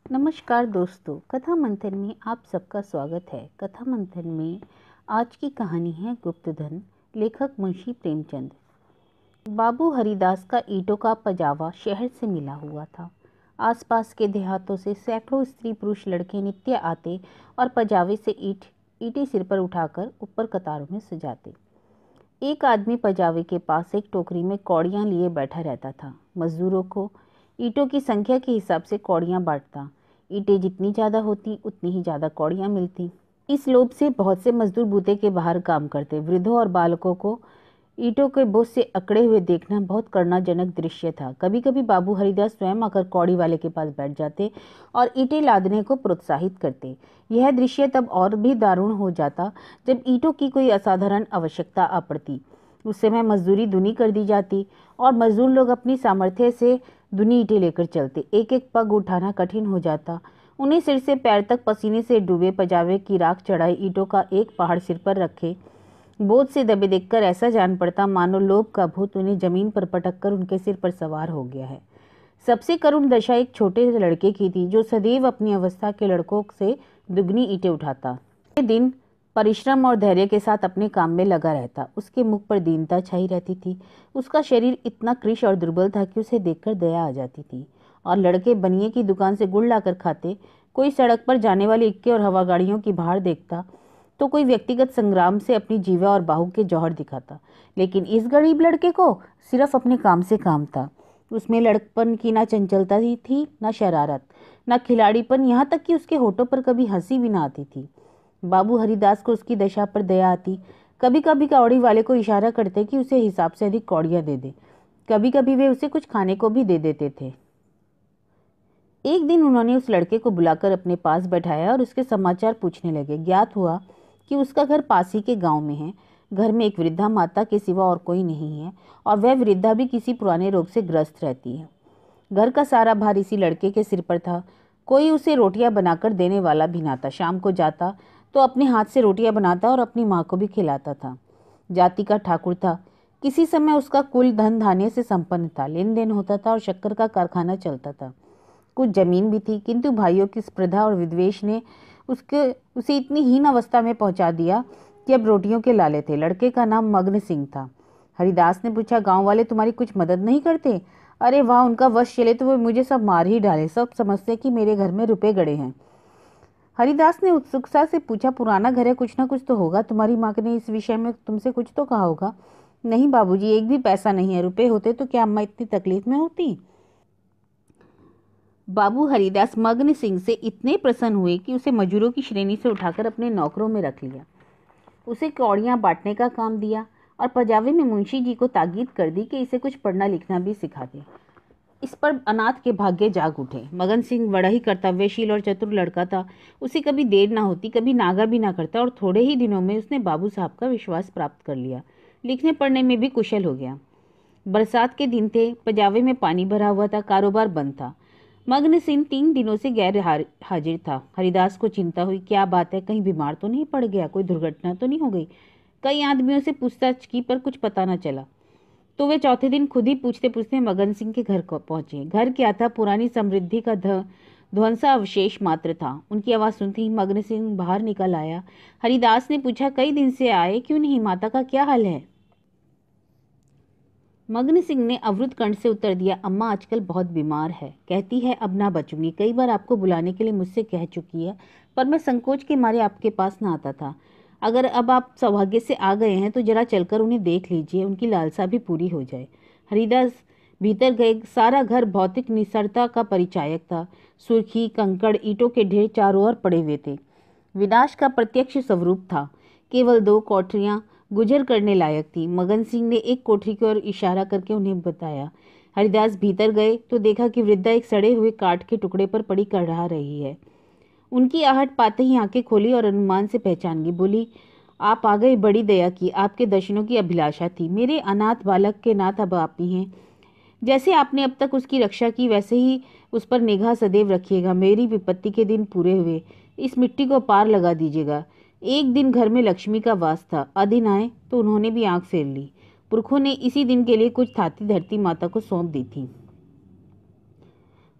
नमस्कार दोस्तों, कथा मंथन में आप सबका स्वागत है। कथा मंथन में आज की कहानी है गुप्तधन। लेखक मुंशी प्रेमचंद। बाबू हरिदास का ईंटों का पजावा शहर से मिला हुआ था। आसपास के देहातों से सैकड़ों स्त्री पुरुष लड़के नित्य आते और पजावे से ईंटें सिर पर उठाकर ऊपर कतारों में सजाते। एक आदमी पजावे के पास एक टोकरी में कौड़ियाँ लिए बैठा रहता था। मजदूरों को ईंटों की संख्या के हिसाब से कौड़ियाँ बांटता। ईंटें जितनी ज़्यादा होती उतनी ही ज़्यादा कौड़ियाँ मिलती। इस लोभ से बहुत से मजदूर बूते के बाहर काम करते। वृद्धों और बालकों को ईंटों के बोझ से अकड़े हुए देखना बहुत करनाजनक दृश्य था। कभी कभी बाबू हरिदास स्वयं आकर कौड़ी वाले के पास बैठ जाते और ईंटें लादने को प्रोत्साहित करते। यह दृश्य तब और भी दारुण हो जाता जब ईंटों की कोई असाधारण आवश्यकता आ पड़ती। उस समय मजदूरी दूनी कर दी जाती और मजदूर लोग अपनी सामर्थ्य से दूनी ईंटें लेकर चलते। एक एक पग उठाना कठिन हो जाता। उन्हें सिर से पैर तक पसीने से डूबे पजावे की राख चढ़ाई ईंटों का एक पहाड़ सिर पर रखे बोझ से दबे देखकर ऐसा जान पड़ता मानो लोभ का भूत उन्हें जमीन पर पटक कर उनके सिर पर सवार हो गया है। सबसे करुण दशा एक छोटे लड़के की थी जो सदैव अपनी अवस्था के लड़कों से दुगनी ईंटें उठाता। ये दिन परिश्रम और धैर्य के साथ अपने काम में लगा रहता। उसके मुख पर दीनता छाई रहती थी। उसका शरीर इतना कृश और दुर्बल था कि उसे देखकर दया आ जाती थी। और लड़के बनिए की दुकान से गुड़ लाकर खाते। कोई सड़क पर जाने वाली इक्के और हवा गाड़ियों की भाड़ देखता तो कोई व्यक्तिगत संग्राम से अपनी जीवा और बाहु के जौहर दिखाता। लेकिन इस गरीब लड़के को सिर्फ अपने काम से काम था। उसमें लड़कपन की ना चंचलता ही थी, ना शरारत, ना खिलाड़ीपन, यहाँ तक कि उसके होठों पर कभी हंसी भी ना आती थी। बाबू हरिदास को उसकी दशा पर दया आती। कभी कभी कौड़ी वाले को इशारा करते कि उसे हिसाब से अधिक कौड़ियाँ दे दे। कभी कभी वे उसे कुछ खाने को भी दे देते थे। एक दिन उन्होंने उस लड़के को बुलाकर अपने पास बैठाया और उसके समाचार पूछने लगे। ज्ञात हुआ कि उसका घर पास ही के गांव में है। घर में एक वृद्धा माता के सिवा और कोई नहीं है और वह वृद्धा भी किसी पुराने रोग से ग्रस्त रहती है। घर का सारा भार इसी लड़के के सिर पर था। कोई उसे रोटियां बनाकर देने वाला भी ना था। शाम को जाता तो अपने हाथ से रोटियां बनाता और अपनी माँ को भी खिलाता था। जाति का ठाकुर था। किसी समय उसका कुल धन धान्य से संपन्न था। लेन देन होता था और शक्कर का कारखाना चलता था। कुछ जमीन भी थी, किंतु भाइयों की स्पर्धा और विद्वेष ने उसे इतनी हीन अवस्था में पहुंचा दिया कि अब रोटियों के लाले थे। लड़के का नाम मग्न सिंह था। हरिदास ने पूछा, गांव वाले तुम्हारी कुछ मदद नहीं करते? अरे वाह, उनका वश चले तो वे मुझे सब मार ही डाले। सब समझते कि मेरे घर में रुपए गड़े हैं। हरिदास ने उत्सुकता से पूछा, पुराना घर है, कुछ ना कुछ तो होगा। तुम्हारी माँ ने इस विषय में तुमसे कुछ तो कहा होगा। नहीं बाबूजी, एक भी पैसा नहीं है। रुपए होते तो क्या अम्मा इतनी तकलीफ में होती? बाबू हरिदास मग्न सिंह से इतने प्रसन्न हुए कि उसे मजूरों की श्रेणी से उठाकर अपने नौकरों में रख लिया। उसे कौड़ियां बांटने का काम दिया और पजावे में मुंशी जी को ताकीद कर दी कि इसे कुछ पढ़ना लिखना भी सिखा दे। इस पर अनाथ के भाग्य जाग उठे। मगन सिंह बड़ा ही कर्तव्यशील और चतुर लड़का था। उसे कभी देर ना होती, कभी नागा भी ना करता और थोड़े ही दिनों में उसने बाबू साहब का विश्वास प्राप्त कर लिया। लिखने पढ़ने में भी कुशल हो गया। बरसात के दिन थे। पजावे में पानी भरा हुआ था। कारोबार बंद था। मग्न सिंह 3 दिनों से गैर हाजिर था। हरिदास को चिंता हुई, क्या बात है, कहीं बीमार तो नहीं पड़ गया, कोई दुर्घटना तो नहीं हो गई। कई आदमियों से पूछताछ की पर कुछ पता न चला। तो वे चौथे दिन खुद ही पूछते पूछते मगन सिंह के घर को पहुंचे। घर क्या था, पुरानी समृद्धि का ध्वंसा अवशेष मात्र था। उनकी आवाज सुनते ही मग्न सिंह बाहर निकल आया। हरिदास ने पूछा, कई दिन से आए क्यों नहीं, माता का क्या हाल है? मग्न सिंह ने अवरुद्ध कंठ से उत्तर दिया, अम्मा आजकल बहुत बीमार है, कहती है अब ना बचूंगी। कई बार आपको बुलाने के लिए मुझसे कह चुकी है, पर मैं संकोच के मारे आपके पास ना आता था। अगर अब आप सौभाग्य से आ गए हैं तो जरा चलकर उन्हें देख लीजिए, उनकी लालसा भी पूरी हो जाए। हरिदास भीतर गए। सारा घर भौतिक निस्सरता का परिचायक था। सुर्खी, कंकड़, ईंटों के ढेर चारों ओर पड़े हुए थे। विनाश का प्रत्यक्ष स्वरूप था। केवल 2 कोठरियां गुजर करने लायक थी। मगन सिंह ने एक कोठरी की ओर इशारा करके उन्हें बताया। हरिदास भीतर गए तो देखा कि वृद्धा एक सड़े हुए काठ के टुकड़े पर पड़ी कड़हा रही है। उनकी आहट पाते ही आंखें खोली और अनुमान से पहचान गई। बोली, आप आ गए, बड़ी दया की, आपके दर्शनों की अभिलाषा थी। मेरे अनाथ बालक के नाथ अब आप ही हैं। जैसे आपने अब तक उसकी रक्षा की वैसे ही उस पर निगाह सदैव रखिएगा। मेरी विपत्ति के दिन पूरे हुए, इस मिट्टी को पार लगा दीजिएगा। एक दिन घर में लक्ष्मी का वास था। अदिन आए तो उन्होंने भी आंख फेर ली। पुरखों ने इसी दिन के लिए कुछ थाती धरती माता को सौंप दी थी।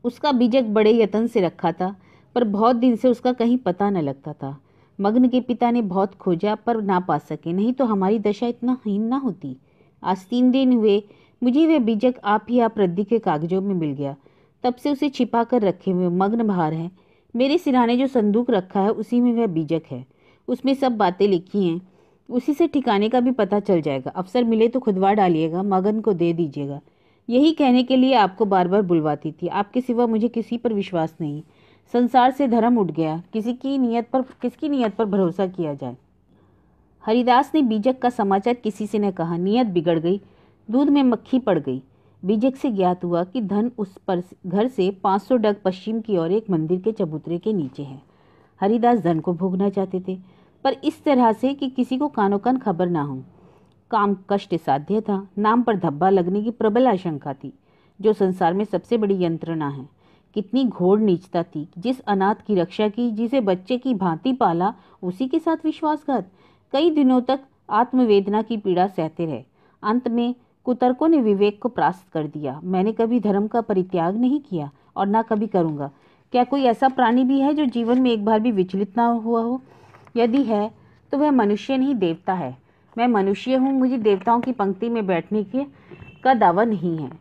उसका बीजक बड़े यत्न से रखा था, पर बहुत दिन से उसका कहीं पता न लगता था। मग्न के पिता ने बहुत खोजा पर ना पा सके, नहीं तो हमारी दशा इतना हीन ना होती। आज 3 दिन हुए मुझे वह बीजक आप ही आप रद्दी के कागजों में मिल गया। तब से उसे छिपा कर रखे हुए मग्न बाहर है। मेरे सिरहाने जो संदूक रखा है उसी में वह बीजक है। उसमें सब बातें लिखी हैं। उसी से ठिकाने का भी पता चल जाएगा। अवसर मिले तो खुदवा डालिएगा, मगन को दे दीजिएगा। यही कहने के लिए आपको बार बार बुलवाती थी। आपके सिवा मुझे किसी पर विश्वास नहीं। संसार से धर्म उठ गया। किसकी नीयत पर भरोसा किया जाए। हरिदास ने बीजक का समाचार किसी से न कहा। नीयत बिगड़ गई, दूध में मक्खी पड़ गई। बीजक से ज्ञात हुआ कि धन उस पर घर से 500 डग पश्चिम की ओर एक मंदिर के चबूतरे के नीचे है। हरिदास धन को भोगना चाहते थे, पर इस तरह से कि किसी को कानो कान खबर ना हो। काम कष्ट साध्य था। नाम पर धब्बा लगने की प्रबल आशंका थी, जो संसार में सबसे बड़ी यंत्रणा है। कितनी घोर नीचता थी। जिस अनाथ की रक्षा की, जिसे बच्चे की भांति पाला, उसी के साथ विश्वासघात। कई दिनों तक आत्मवेदना की पीड़ा सहते रहे। अंत में कुतर्कों ने विवेक को परास्त कर दिया। मैंने कभी धर्म का परित्याग नहीं किया और ना कभी करूंगा। क्या कोई ऐसा प्राणी भी है जो जीवन में एक बार भी विचलित ना हुआ हो? यदि है तो वह मनुष्य नहीं, देवता है। मैं मनुष्य हूँ, मुझे देवताओं की पंक्ति में बैठने का दावा नहीं है।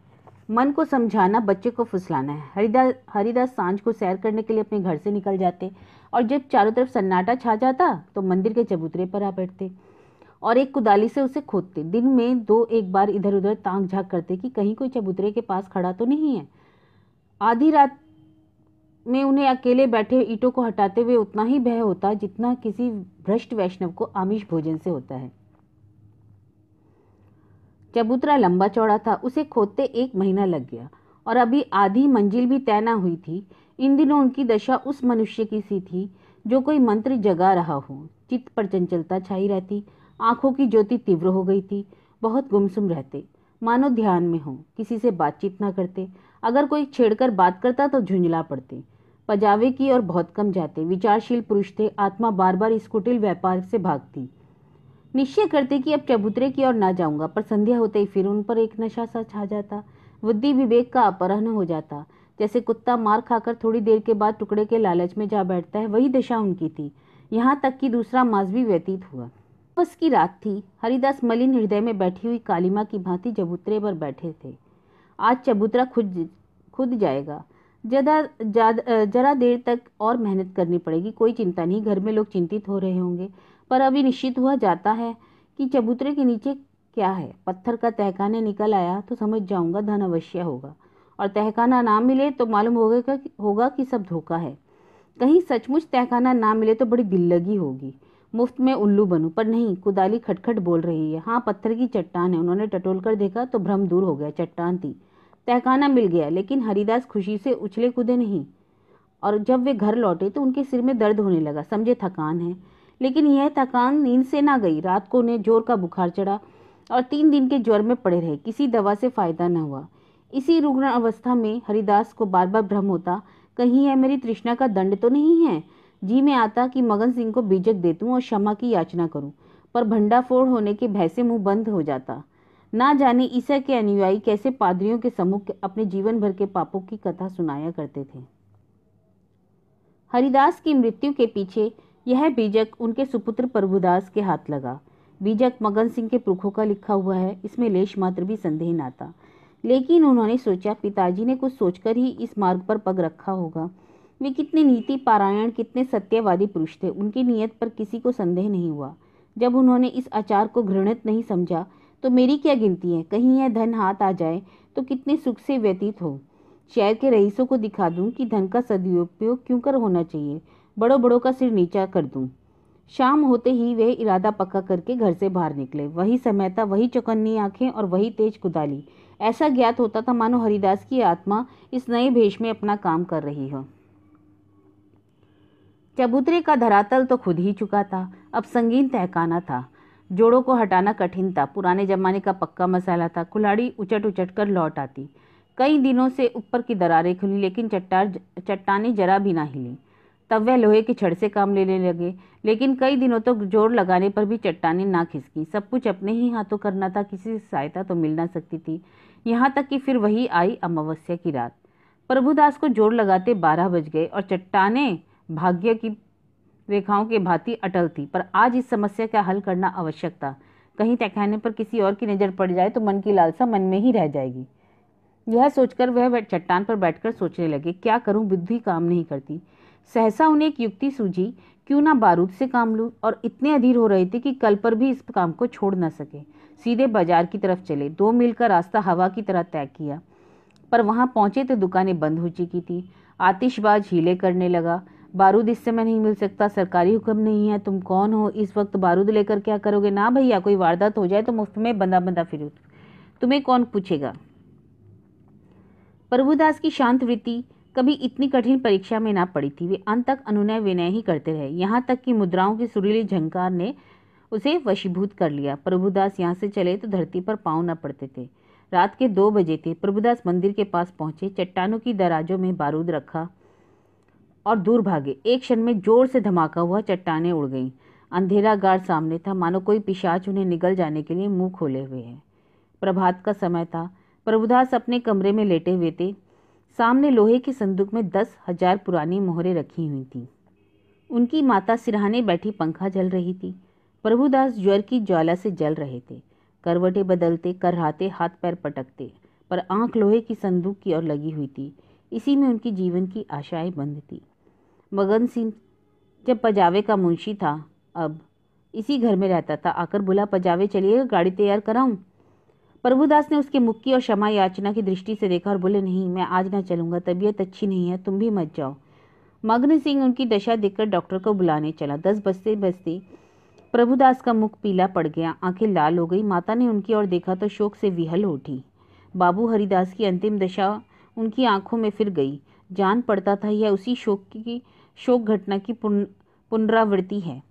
मन को समझाना, बच्चे को फुसलाना है। हरिदास सांझ को सैर करने के लिए अपने घर से निकल जाते और जब चारों तरफ सन्नाटा छा जाता तो मंदिर के चबूतरे पर आ बैठते और एक कुदाली से उसे खोदते। दिन में 2-1 बार इधर उधर ताक झाँक करते कि कहीं कोई चबूतरे के पास खड़ा तो नहीं है। आधी रात में उन्हें अकेले बैठे ईंटों को हटाते हुए उतना ही भय होता जितना किसी भ्रष्ट वैष्णव को आमिष भोजन से होता है। चबूतरा लंबा चौड़ा था। उसे खोदते 1 महीना लग गया और अभी आधी मंजिल भी तय न हुई थी। इन दिनों उनकी दशा उस मनुष्य की सी थी जो कोई मंत्र जगा रहा हो। चित्त पर चंचलता छाई रहती, आंखों की ज्योति तीव्र हो गई थी। बहुत गुमसुम रहते, मानो ध्यान में हो, किसी से बातचीत ना करते। अगर कोई छेड़कर बात करता तो झुंझला पड़ते। पजावे की और बहुत कम जाते। विचारशील पुरुष थे। आत्मा बार बार इस कुटिल व्यापार से भागती। निश्चय करते कि अब चबूतरे की ओर ना जाऊंगा, पर संध्या होते ही फिर उन पर एक नशा सा छा जाता। बुद्धि विवेक का अपहरण हो जाता। जैसे कुत्ता मार खाकर थोड़ी देर के बाद टुकड़े के लालच में जा बैठता है, वही दशा उनकी थी। यहाँ तक कि दूसरा मास भी व्यतीत हुआ। बस की रात थी। हरिदास मलिन हृदय में बैठी हुई कालिमा की भांति चबूतरे पर बैठे थे। आज चबूतरा खुद जाएगा। जरा देर तक और मेहनत करनी पड़ेगी। कोई चिंता नहीं, घर में लोग चिंतित हो रहे होंगे, पर अभी निश्चित हुआ जाता है कि चबूतरे के नीचे क्या है। पत्थर का तहखाने निकल आया तो समझ जाऊंगा धन अवश्य होगा, और तहखाना ना मिले तो मालूम होगा कि सब धोखा है। कहीं सचमुच तहखाना ना मिले तो बड़ी दिल लगी होगी। मुफ्त में उल्लू बनूं, पर नहीं। कुदाली खटखट बोल रही है। हाँ, पत्थर की चट्टान है। उन्होंने टटोल कर देखा तो भ्रम दूर हो गया। चट्टान थी। तहखाना मिल गया, लेकिन हरिदास खुशी से उछले कूदे नहीं। और जब वे घर लौटे तो उनके सिर में दर्द होने लगा। समझे थकान है, लेकिन यह थकान नींद से ना गई। रात को उन्हें जोर का बुखार चढ़ा और 3 दिन के ज्वर में पड़े रहे। किसी दवा से फायदा न हुआ। इसी रुग्ण अवस्था में हरिदास को बार बार भ्रम होता, कहीं यह मेरी तृष्णा का दंड तो नहीं है। जी में आता कि मगन सिंह को बीजक देतूं और क्षमा की याचना करूं, पर भंडाफोड़ होने के भय से मुंह बंद हो जाता। ना जाने ईसा के अनुयायी कैसे पादरियों के सम्मुख अपने जीवन भर के पापों की कथा सुनाया करते थे। हरिदास की मृत्यु के पीछे यह बीजक उनके सुपुत्र प्रभुदास के हाथ लगा। बीजक मगन सिंह के पुरखों का लिखा हुआ है, इसमें लेश मात्र भी संदेह न था। लेकिन उन्होंने सोचा पिताजी ने कुछ सोचकर ही इस मार्ग पर पग रखा होगा। वे कितने नीति पारायण, कितने सत्यवादी पुरुष थे। उनकी नीयत पर किसी को संदेह नहीं हुआ। जब उन्होंने इस आचार को घृणित नहीं समझा तो मेरी क्या गिनती है। कहीं यह धन हाथ आ जाए तो कितने सुख से व्यतीत हो। शहर के रईसों को दिखा दूं कि धन का सदुपयोग क्यों कर होना चाहिए। बड़ों बड़ों का सिर नीचा कर दूं। शाम होते ही वे इरादा पक्का करके घर से बाहर निकले। वही समय था, वही चौकन्नी आंखें और वही तेज कुदाली। ऐसा ज्ञात होता था मानो हरिदास की आत्मा इस नए भेष में अपना काम कर रही हो। चबूतरे का धरातल तो खुद ही चुका था। अब संगीन तहखाना था। जोड़ों को हटाना कठिन था। पुराने जमाने का पक्का मसाला था। कुल्हाड़ी उचट उचट कर लौट आती। कई दिनों से ऊपर की दरारें खुली, लेकिन चट्टानें जरा भी ना हिली। तब वह लोहे की छड़ से काम लेने लगे, लेकिन कई दिनों तक जोर लगाने पर भी चट्टानें ना खिसकी। सब कुछ अपने ही हाथों करना था। किसी से सहायता तो मिल ना सकती थी। यहाँ तक कि फिर वही आई अमावस्या की रात। प्रभुदास को जोर लगाते 12 बज गए और चट्टानें भाग्य की रेखाओं के भांति अटल थी, पर आज इस समस्या का हल करना आवश्यक था। कहीं तहखाने पर किसी और की नजर पड़ जाए तो मन की लालसा मन में ही रह जाएगी। यह सोचकर वह चट्टान पर बैठकर सोचने लगे, क्या करूं, बुद्धि काम नहीं करती। सहसा उन्हें एक युक्ति सूझी, क्यों ना बारूद से काम लूं, और इतने अधीर हो रहे थे कि कल पर भी इस काम को छोड़ न सके। सीधे बाजार की तरफ चले। 2 मील का रास्ता हवा की तरह तय किया, पर वहां पहुंचे तो दुकानें बंद हो चुकी थी। आतिशबाज हीले करने लगा, बारूद इस समय नहीं मिल सकता, सरकारी हुक्म नहीं है, तुम कौन हो, इस वक्त बारूद लेकर क्या करोगे, ना भैया, कोई वारदात हो जाए तो मुफ्त में बंदा बंदा फिरो, तुम्हें कौन पूछेगा। प्रभुदास की शांत वृत्ति कभी इतनी कठिन परीक्षा में ना पड़ी थी। वे अंत तक अनुनय विनय ही करते रहे, यहाँ तक कि मुद्राओं की सुरीली झंकार ने उसे वशीभूत कर लिया। प्रभुदास यहाँ से चले तो धरती पर पांव न पड़ते थे। रात के 2 बजे थे। प्रभुदास मंदिर के पास पहुंचे, चट्टानों की दराजों में बारूद रखा और दूर भागे। एक क्षण में जोर से धमाका हुआ, चट्टानें उड़ गईं। अंधेरा गाढ़ सामने था, मानो कोई पिशाच उन्हें निगल जाने के लिए मुंह खोले हुए है। प्रभात का समय था। प्रभुदास अपने कमरे में लेटे हुए थे। सामने लोहे की संदूक में 10,000 पुरानी मोहरें रखी हुई थीं। उनकी माता सिरहाने बैठी पंखा जल रही थी। प्रभुदास ज्वर की ज्वाला से जल रहे थे। करवटें बदलते, करहाते, हाथ पैर पटकते, पर आंख लोहे की संदूक की ओर लगी हुई थी। इसी में उनकी जीवन की आशाएं बंद थी। मगन सिंह जब पजावे का मुंशी था, अब इसी घर में रहता था। आकर बोला, पजावे चलिएगा, गाड़ी तैयार कराऊं। प्रभुदास ने उसके मुख की और क्षमा याचना की दृष्टि से देखा और बोले, नहीं, मैं आज ना चलूंगा, तबीयत अच्छी नहीं है, तुम भी मत जाओ। मग्न सिंह उनकी दशा देखकर डॉक्टर को बुलाने चला। 10 बजते बजते प्रभुदास का मुख पीला पड़ गया, आंखें लाल हो गई। माता ने उनकी ओर देखा तो शोक से विहल उठी। बाबू हरिदास की अंतिम दशा उनकी आंखों में फिर गई। जान पड़ता था यह उसी शोक घटना की पुनरावृत्ति है।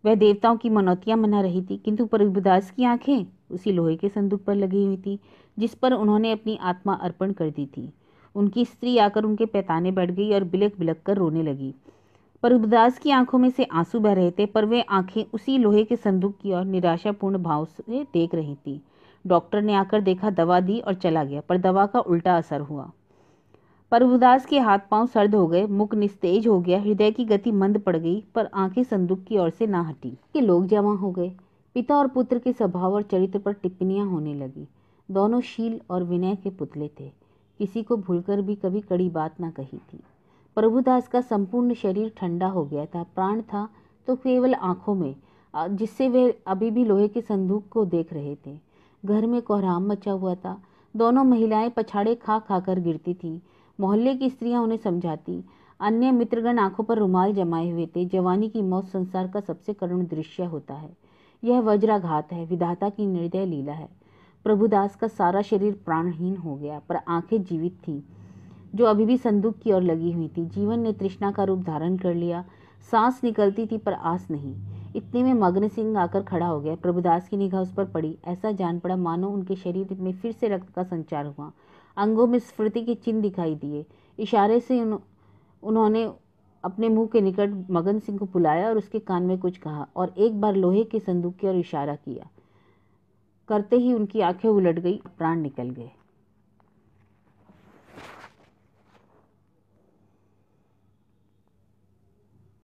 वह देवताओं की मनौतियां मना रही थी, किंतु प्रभुदास की आंखें उसी लोहे के संदूक पर लगी हुई थी जिस पर उन्होंने अपनी आत्मा अर्पण कर दी थी। उनकी स्त्री आकर उनके पैताने बैठ गई और बिलक बिलक कर रोने लगी। प्रभुदास की आंखों में से आंसू बह रहे थे, पर वे आंखें उसी लोहे के संदूक की ओर निराशापूर्ण भाव से देख रही थी। डॉक्टर ने आकर देखा, दवा दी और चला गया, पर दवा का उल्टा असर हुआ। प्रभुदास के हाथ पांव सर्द हो गए, मुख निस्तेज हो गया, हृदय की गति मंद पड़ गई, पर आंखें संदूक की ओर से ना हटी। के लोग जमा हो गए। पिता और पुत्र के स्वभाव और चरित्र पर टिप्पणियां होने लगी। दोनों शील और विनय के पुतले थे। किसी को भूलकर भी कभी कड़ी बात ना कही थी। प्रभुदास का संपूर्ण शरीर ठंडा हो गया था। प्राण था तो केवल आंखों में, जिससे वे अभी भी लोहे के संदूक को देख रहे थे। घर में कोहराम मचा हुआ था। दोनों महिलाएं पछाड़े खा खा कर गिरती थीं। मोहल्ले की स्त्रियां उन्हें समझाती। अन्य मित्रगण आंखों पर रुमाल जमाए हुए थे। जवानी की मौत संसार का सबसे करुण दृश्य होता है। यह वज्राघात है, विधाता की निर्दय लीला है। प्रभुदास का सारा शरीर प्राणहीन हो गया, पर आंखें जीवित थीं, जो अभी भी संदूक की ओर लगी हुई थी। जीवन ने तृष्णा का रूप धारण कर लिया। सांस निकलती थी पर आस नहीं। इतने में मग्न सिंह आकर खड़ा हो गया। प्रभुदास की निगाह उस पर पड़ी। ऐसा जान पड़ा मानो उनके शरीर में फिर से रक्त का संचार हुआ। अंगों में स्फूर्ति के चिन्ह दिखाई दिए। इशारे से उन्होंने अपने मुंह के निकट मगन सिंह को बुलाया और उसके कान में कुछ कहा और एक बार लोहे के संदूक की ओर इशारा किया। करते ही उनकी आंखें उलट गई, प्राण निकल गए।